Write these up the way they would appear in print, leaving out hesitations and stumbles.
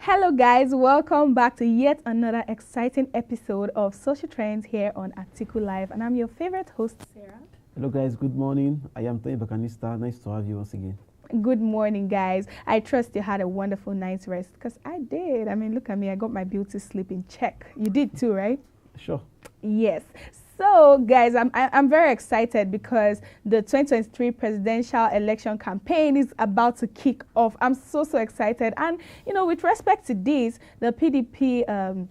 Hello guys, welcome back to yet another exciting episode of Social Trends here on AtikuLive, and I'm your favorite host, Sarah. Hello guys, good morning. I am Tony Bakanista. Nice to have you once again. Good morning guys. I trust you had a wonderful night's rest, because I did. I mean, look at me, I got my beauty sleep in check. You did too, right? Sure. Yes. So guys, I'm very excited because the 2023 presidential election campaign is about to kick off. I'm so excited, and with respect to this, the PDP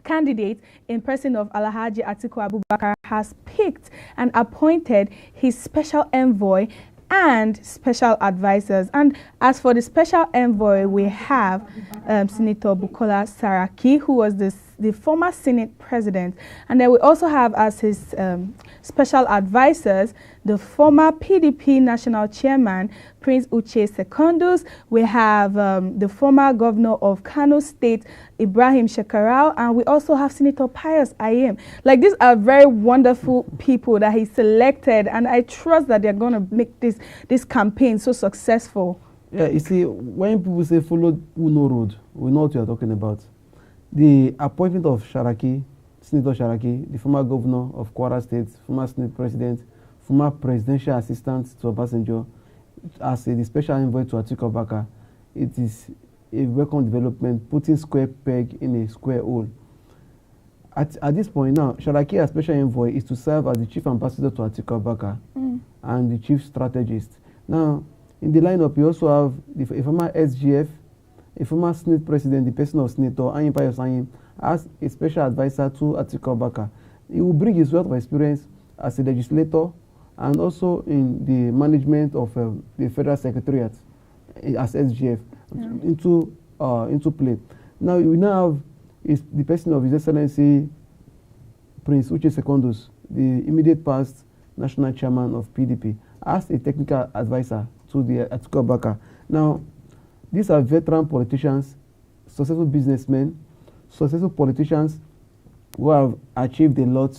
candidate in person of Alhaji Atiku Abubakar has picked and appointed his special envoy and special advisors. And as for the special envoy, we have Senator Bukola Saraki, who was the former Senate president. And then we also have as his special advisors the former PDP national chairman, Prince Uche Secondus. We have the former governor of Kano State, Ibrahim Shekarau, and we also have Senator Pius Ayem. Like, these are very wonderful people that he selected, and I trust that they're going to make this campaign so successful. Yeah, you see, when people say follow Uno road, we know what you are talking about. The appointment of Senator Sharaki, the former governor of Kwara State, former Senate president, former presidential assistant to Obasanjo, as the special envoy to Atiku Abubakar, it is a welcome development, putting square peg in a square hole. At this point now, Sharaki as special envoy is to serve as the chief ambassador to Atiku Abubakar and the chief strategist. Now, in the lineup, you also have a former SGF, a former Senate president, the person of Senator Ayem Pius Ayem, as a special advisor to Atiku Abubakar. He will bring his wealth of experience as a legislator and also in the management of the Federal Secretariat as SGF into play. Now we now have the person of His Excellency Prince Uche Secondus, the immediate past national chairman of PDP, as a technical advisor to the Atiku Abubakar. Now, these are veteran politicians, successful businessmen, successful politicians who have achieved a lot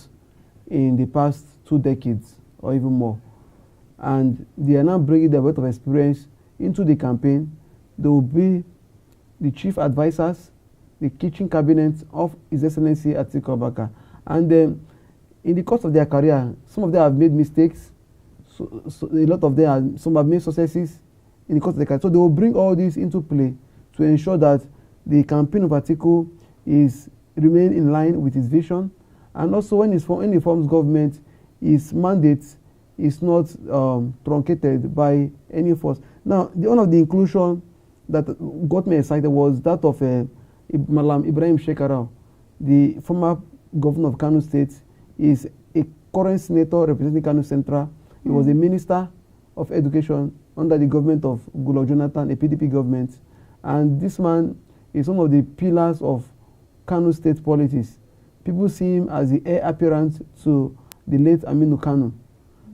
in the past 2 decades or even more. And they are now bringing their wealth of experience into the campaign. They will be the chief advisors, the kitchen cabinet of His Excellency Atiku Abubakar. And in the course of their career, some of them have made mistakes. So a lot of them, some have made successes in the course of their career. So they will bring all this into play to ensure that the campaign of Atiku remain in line with his vision, and also when he forms government, his mandate is not truncated by any force. Now, one of the inclusion that got me excited was that of Malam Ibrahim Shekarau, the former governor of Kano State, is a current senator representing Kano Central. He was a minister of education under the government of Goodluck Jonathan, a PDP government, and this man is one of the pillars of Kano State politics. People see him as the heir apparent to the late Aminu Kano.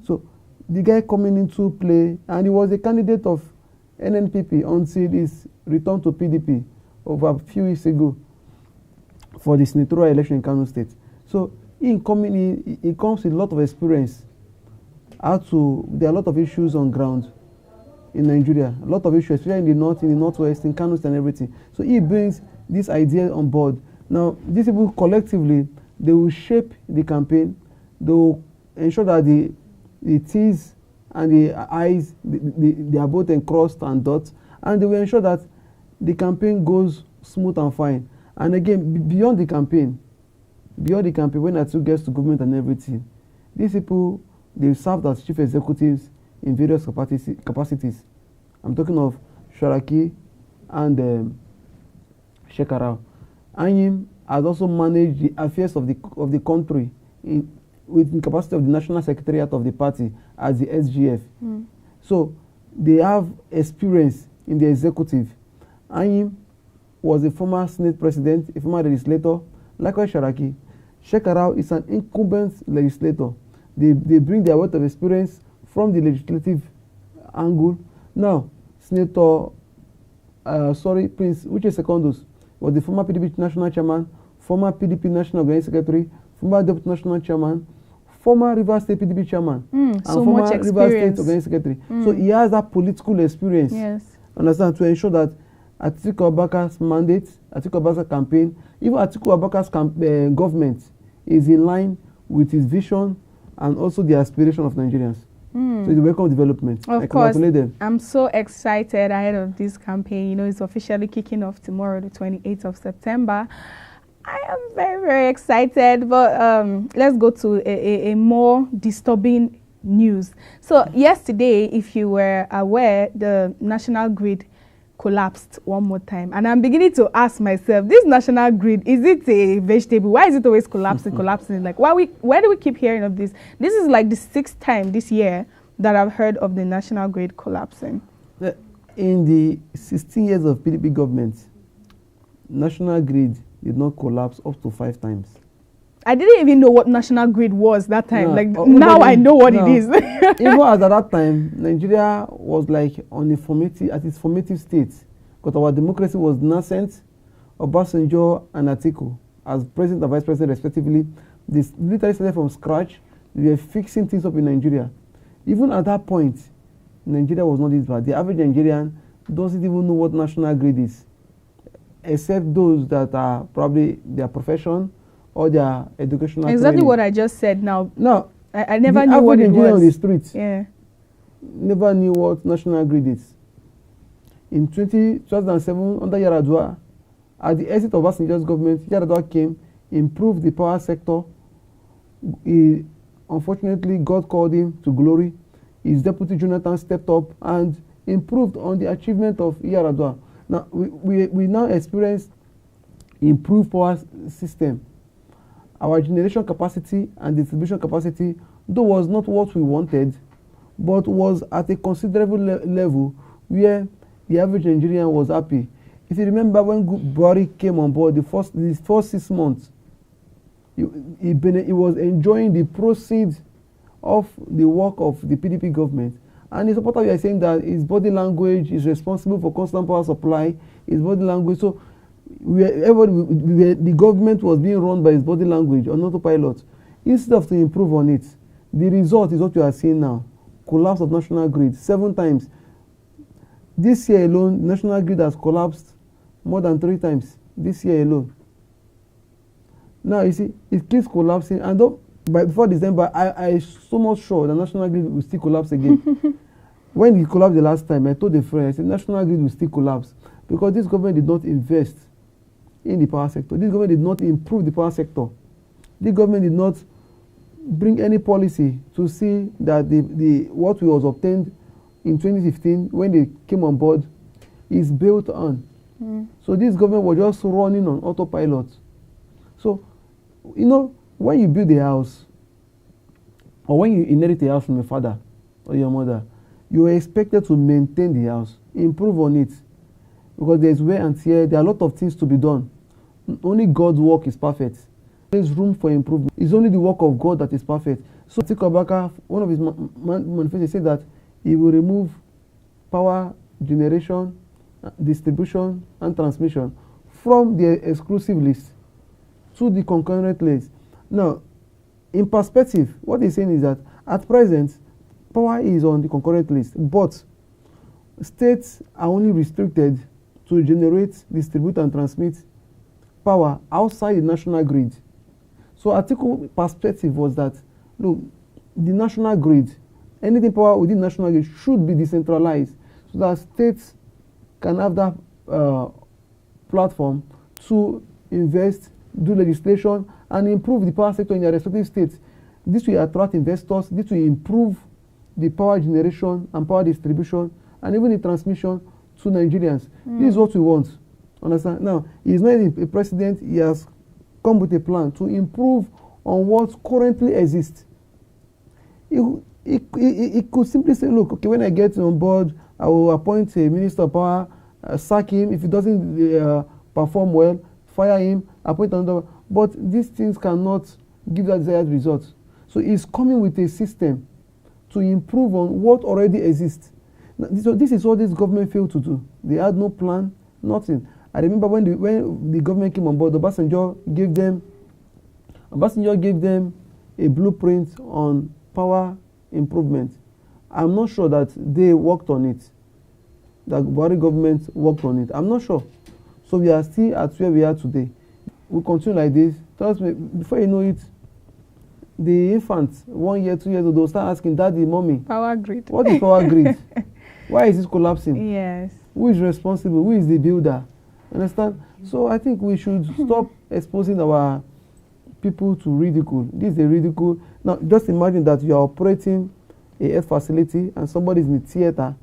So the guy coming into play, and he was a candidate of NNPP until his return to PDP over a few weeks ago for the senatorial election in Kano State. So he comes with a lot of experience. There are a lot of issues on ground in Nigeria, a lot of issues, especially in the north, in the northwest, in Kano State and everything. So he brings this idea on board. Now, these people collectively, they will shape the campaign. They will ensure that the T's and the I's, they are both crossed and dots, and they will ensure that the campaign goes smooth and fine. And again, beyond the campaign, when Atiku gets to government and everything, these people, they served as chief executives in various capacities. I'm talking of Sharaki and Shekarau. Ayem has also managed the affairs of the country with the capacity of the National Secretariat of the party as the SGF. So they have experience in the executive. Ayem was a former Senate president, a former legislator. Likewise, Sharaki. Shekarau is an incumbent legislator. They bring their wealth of experience from the legislative angle. Now, Prince Uche Secondus was the former PDP national chairman, former PDP national organizing secretary, former deputy national chairman, former Rivers State PDP chairman, and so former much Rivers experience. State organizing secretary. So he has that political experience. Yes. Understand, to ensure that Atiku Abubakar's mandate, Atiku Abubakar's campaign, even Atiku Abubakar's government is in line with his vision and also the aspiration of Nigerians. So it's a welcome development. Of course, I'm so excited ahead of this campaign. You know, it's officially kicking off tomorrow, the 28th of September. I am very, very excited, but let's go to a more disturbing news. So yesterday, if you were aware, the national grid collapsed one more time, and I'm beginning to ask myself, this national grid, is it a vegetable? Why is it always collapsing? Like, why do we keep hearing of this? This is like the 6th time this year that I've heard of the national grid collapsing. In the 16 years of PDP government, national grid did not collapse up to 5 times. I didn't even know what national grid was that time. Now I know what it is. Even at that time, Nigeria was like at its formative state, because our democracy was nascent. Obasanjo and Atiku, as president and vice president respectively, they literally started from scratch. They were fixing things up in Nigeria. Even at that point, Nigeria was not this bad. The average Nigerian doesn't even know what national grid is, except those that are probably their profession or their educational exactly training. What I just said now. No, I never knew what it was. On the street, yeah, never knew what national grid is. In 2007, under Yar'Adua, at the exit of Obasanjo's government, Yar'Adua came, improved the power sector. He, unfortunately, God called him to glory. His deputy Jonathan stepped up and improved on the achievement of Yar'Adua. Now we now experience improved power system. Our generation capacity and distribution capacity, though was not what we wanted, but was at a considerable level where the average Nigerian was happy. If you remember when Buhari came on board, the first 6 months, he was enjoying the proceeds of the work of the PDP government. And the supporters were saying that his body language is responsible for constant power supply, his body language. So the government was being run by his body language on autopilot. Instead of to improve on it, the result is what you are seeing now. Collapse of national grid 7 times. This year alone, national grid has collapsed more than 3 times. This year alone. Now you see, it keeps collapsing, and before December, I so much sure the national grid will still collapse again. When it collapsed the last time, I told a friend, I said, national grid will still collapse because this government did not invest in the power sector. This government did not improve the power sector. This government did not bring any policy to see that what was obtained in 2015 when they came on board is built on. So this government was just running on autopilot. So, you know, when you build a house or when you inherit a house from your father or your mother, you are expected to maintain the house, improve on it, because there's wear and tear. There are a lot of things to be done. Only God's work is perfect. There's room for improvement. It's only the work of God that is perfect. So Atiku Abubakar, one of his manifestos, said that he will remove power generation, distribution, and transmission from the exclusive list to the concurrent list. Now, in perspective, what he's saying is that at present, power is on the concurrent list, but states are only restricted to generate, distribute, and transmit power outside the national grid. So Atiku's perspective was that, look, the national grid, anything power within the national grid should be decentralized so that states can have that platform to invest, do legislation, and improve the power sector in their respective states. This will attract investors, this will improve the power generation and power distribution and even the transmission to Nigerians. This is what we want. Understand? Now, he's not a president, he has come with a plan to improve on what currently exists. He could simply say, look, okay, when I get on board, I will appoint a minister of power, sack him. If he doesn't perform well, fire him, appoint another. But these things cannot give that desired result. So he's coming with a system to improve on what already exists. So this is what this government failed to do. They had no plan, nothing. I remember when the government came on board, Obasanjo gave them a blueprint on power improvement. I'm not sure that they worked on it. that Buhari government worked on it? I'm not sure. So we are still at where we are today. We continue like this. Trust me, before you know it, the infants, 1 year, 2 years old, they'll start asking, Daddy, Mommy, Power grid. what is power grid? Why is this collapsing? Yes. Who is responsible? Who is the builder? Understand? So I think we should stop exposing our people to ridicule. This is a ridicule. Now, just imagine that you are operating a health facility and somebody is in the theater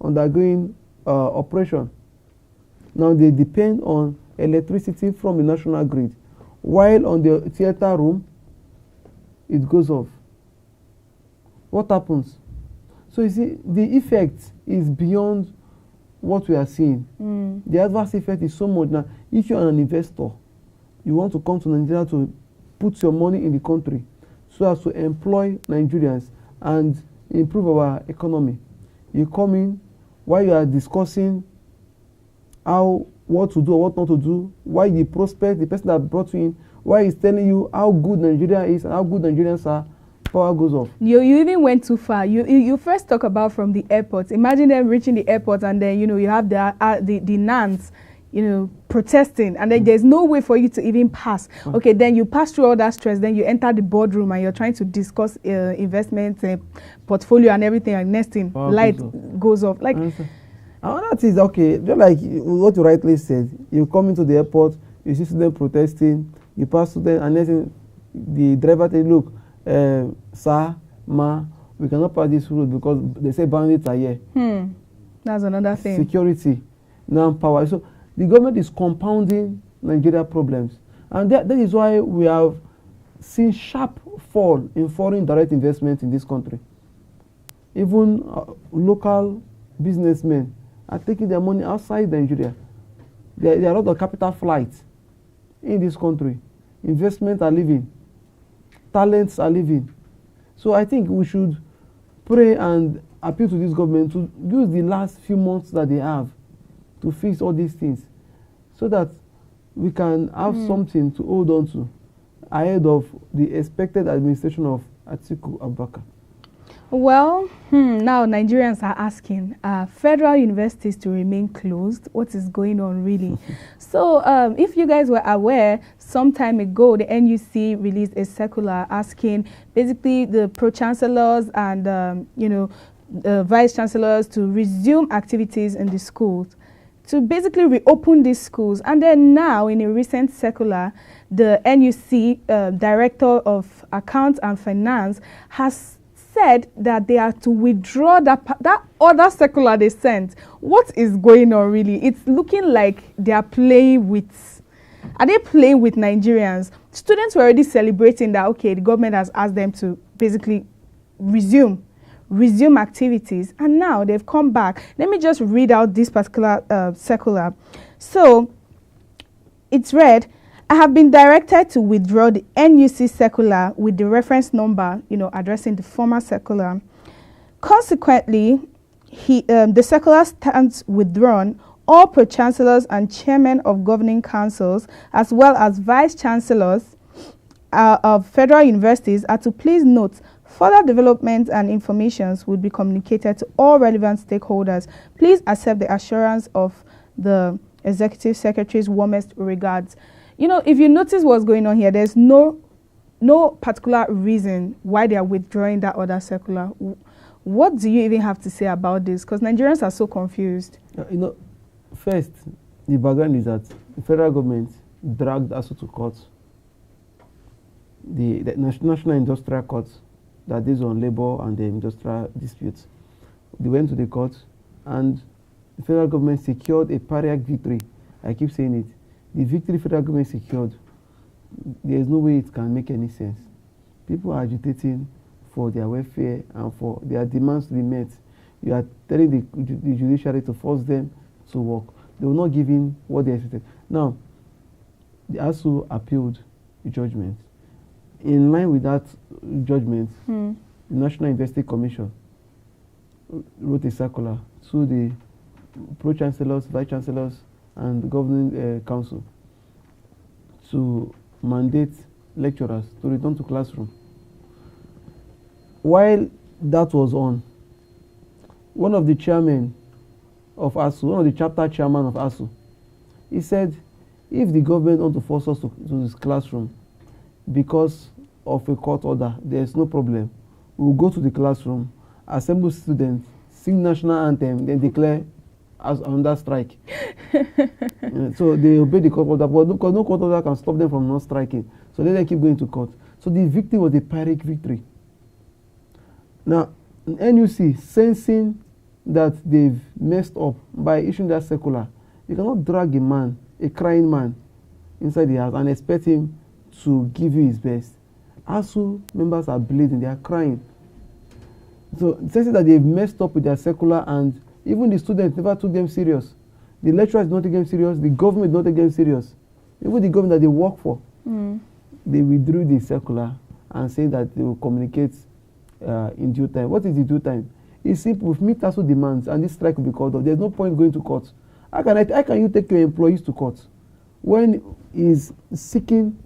undergoing operation. Now, they depend on electricity from the national grid. While on the theater room, it goes off. What happens? So you see, the effect is beyond what we are seeing. The adverse effect is so much. Now, if you are an investor, you want to come to Nigeria to put your money in the country so as to employ Nigerians and improve our economy. You come in while you are discussing what to do or what not to do, why the prospect, the person that brought you in, why he's telling you how good Nigeria is and how good Nigerians are, power goes off. You even went too far. You first talk about from the airport. Imagine them reaching the airport and then you have the nuns protesting, and then there's no way for you to even pass. Okay, then you pass through all that stress, then you enter the boardroom and you're trying to discuss investment portfolio and everything, and next thing light goes off. Like another thing is, okay, just like what you rightly said, you come into the airport, you see them protesting, you pass through them, and then the driver says, look, sir, ma, we cannot pass this road because they say bandits are here. That's another thing. Security, manpower. So the government is compounding Nigeria problems, and that is why we have seen sharp fall in foreign direct investment in this country. Even local businessmen are taking their money outside Nigeria. There are a lot of capital flights in this country. Investments are leaving. Talents are leaving. So I think we should pray and appeal to this government to use the last few months that they have to fix all these things so that we can have something to hold on to ahead of the expected administration of Atiku Abubakar. Well, now Nigerians are asking, federal universities to remain closed? What is going on really? So if you guys were aware, some time ago, the NUC released a circular asking basically the pro-chancellors and, vice-chancellors to resume activities in the schools, to basically reopen these schools. And then now, in a recent circular, the NUC Director of Accounts and Finance has said that they are to withdraw that other circular they sent. What is going on really? It's looking like they are playing with... Are they playing with Nigerians? Students were already celebrating that, okay, the government has asked them to basically resume activities, and now they've come back. Let me just read out this particular circular. So it's read, I have been directed to withdraw the NUC circular with the reference number, addressing the former circular. Consequently, the circular stands withdrawn. All pro-chancellors and chairmen of governing councils, as well as vice-chancellors of federal universities, are to please note further developments and informations would be communicated to all relevant stakeholders. Please accept the assurance of the Executive Secretary's warmest regards. If you notice what's going on here, there's no particular reason why they are withdrawing that other circular. What do you even have to say about this? Because Nigerians are so confused. First, the background is that the federal government dragged ASU to court. The National Industrial Court that is on labor and the industrial disputes. They went to the court, and the federal government secured a pyrrhic victory. I keep saying it. The victory federal government secured, there is no way it can make any sense. People are agitating for their welfare and for their demands to be met. You are telling the judiciary to force them to work. They will not give in what they expected. Now, they also appealed the judgment. In line with that judgment, the National Investigation Commission wrote a circular to the pro-chancellors, vice-chancellors, and the governing council to mandate lecturers to return to classroom. While that was on, one of the chairmen of ASU, one of the chapter chairman of ASU, he said, if the government want to force us to this classroom because of a court order, there's no problem. We will go to the classroom, assemble students, sing national anthem, then declare as under strike. So they obey the court order, but because no court order can stop them from not striking. So they keep going to court. So the victory was a Pyrrhic victory. Now, NUC, sensing that they've messed up by issuing that circular, you cannot drag a man, a crying man, inside the house and expect him to give you his best. ASU members are bleeding, they are crying. So, sensing that they've messed up with their circular, and even the students never took them serious. The lecturers did not take them serious, the government did not take them serious. Even the government that they work for, they withdrew the circular and said that they will communicate in due time. What is the due time? It's simple. If meet ASU demands and this strike will be called off, there's no point going to court. How can you take your employees to court when he's seeking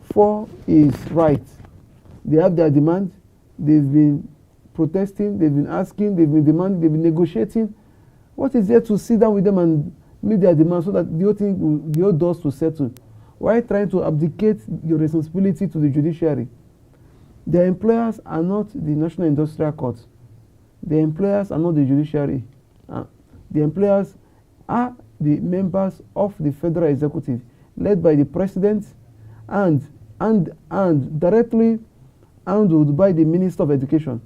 for his rights? They have their demand. They've been protesting. They've been asking. They've been demanding. They've been negotiating. What is there to sit down with them and meet their demands so that the whole dust will settle? Why trying to abdicate your responsibility to the judiciary? Their employers are not the National Industrial Court. The employers are not the judiciary. The employers are the members of the federal executive, led by the president and directly handled by the Minister of Education.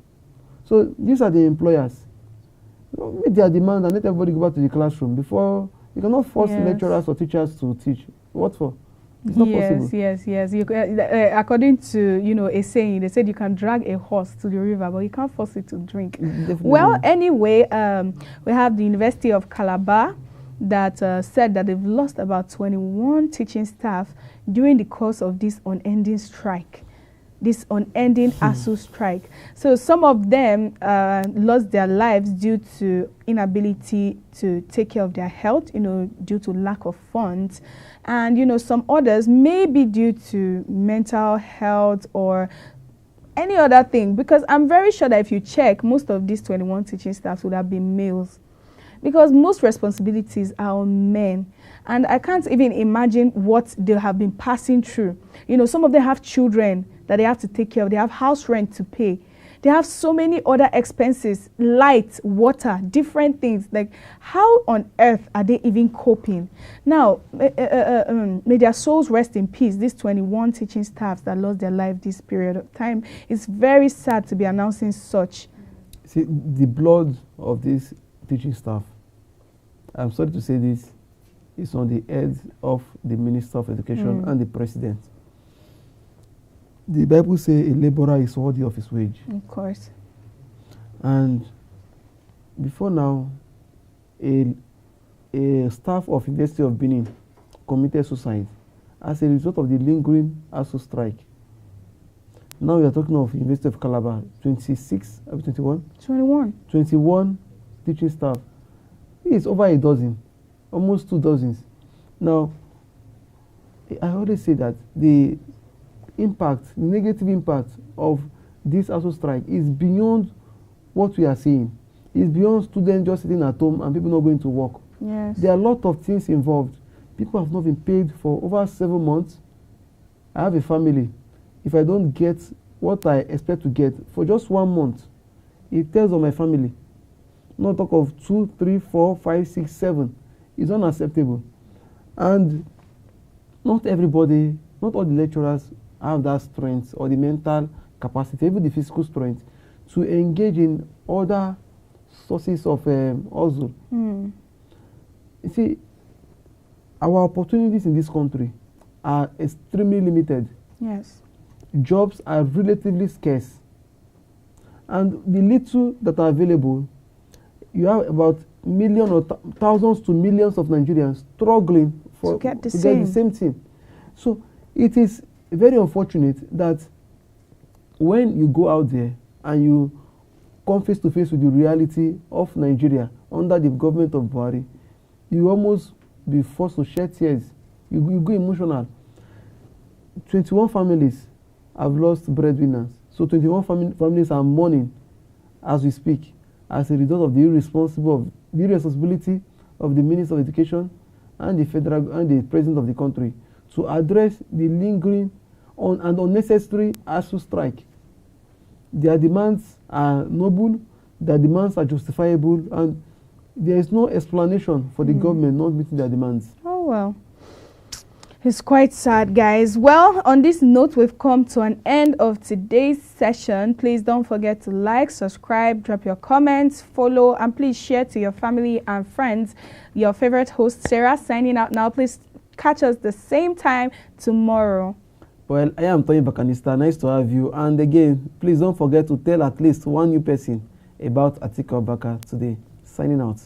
So these are the employers. Meet their demand and let everybody go back to the classroom. Before, you cannot force lecturers or teachers to teach. What for? It's not possible. Yes. You, according to a saying, they said you can drag a horse to the river, but you can't force it to drink. Definitely. Well, anyway, we have the University of Calabar that said that they've lost about 21 teaching staff during the course of this unending strike. This unending ASU strike. So some of them lost their lives due to inability to take care of their health, due to lack of funds. And, some others may be due to mental health or any other thing. Because I'm very sure that if you check, most of these 21 teaching staffs would have been males. Because most responsibilities are on men. And I can't even imagine what they have been passing through. Some of them have children that they have to take care of. They have house rent to pay. They have so many other expenses, light, water, different things. Like, how on earth are they even coping? Now, may their souls rest in peace. These 21 teaching staffs that lost their life this period of time. It's very sad to be announcing such. See, the blood of this teaching staff, I'm sorry to say this, is on the head of the Minister of Education and the President. The Bible says a laborer is worthy of his wage. Of course. And before now, a staff of University of Benin committed suicide as a result of the lingering ASU strike. Now we are talking of University of Calabar, 26, 21? 21. 21 teaching staff. It's over a dozen, almost 2 dozens. Now, I always say that the negative impact of this ASU strike is beyond what we are seeing. It's beyond students just sitting at home and people not going to work. Yes. There are a lot of things involved. People have not been paid for over 7 months. I have a family. If I don't get what I expect to get for just 1 month, it tells on my family. Not talk of 2, 3, 4, 5, 6, 7. It's unacceptable. And not everybody, not all the lecturers have that strength or the mental capacity, even the physical strength, to engage in other sources of hustle. You see, our opportunities in this country are extremely limited. Yes. Jobs are relatively scarce. And the little that are available, you have about millions or thousands to millions of Nigerians struggling to get the same thing. So it is very unfortunate that when you go out there and you come face to face with the reality of Nigeria under the government of Buhari, you almost be forced to shed tears. You go emotional. 21 families have lost breadwinners. So 21 families are mourning as we speak as a result of the irresponsible the responsibility of the Minister of Education and the federal and the President of the country to address the lingering and unnecessary ASUU strike. Their demands are noble, their demands are justifiable, and there is no explanation for the government not meeting their demands. Oh, well. It's quite sad, guys. Well, on this note, we've come to an end of today's session. Please don't forget to like, subscribe, drop your comments, follow, and please share to your family and friends. Your favorite host, Sarah, signing out now. Please catch us the same time tomorrow. Well, I am Tony Bakanista. Nice to have you. And again, please don't forget to tell at least one new person about Atiku Abubakar today. Signing out.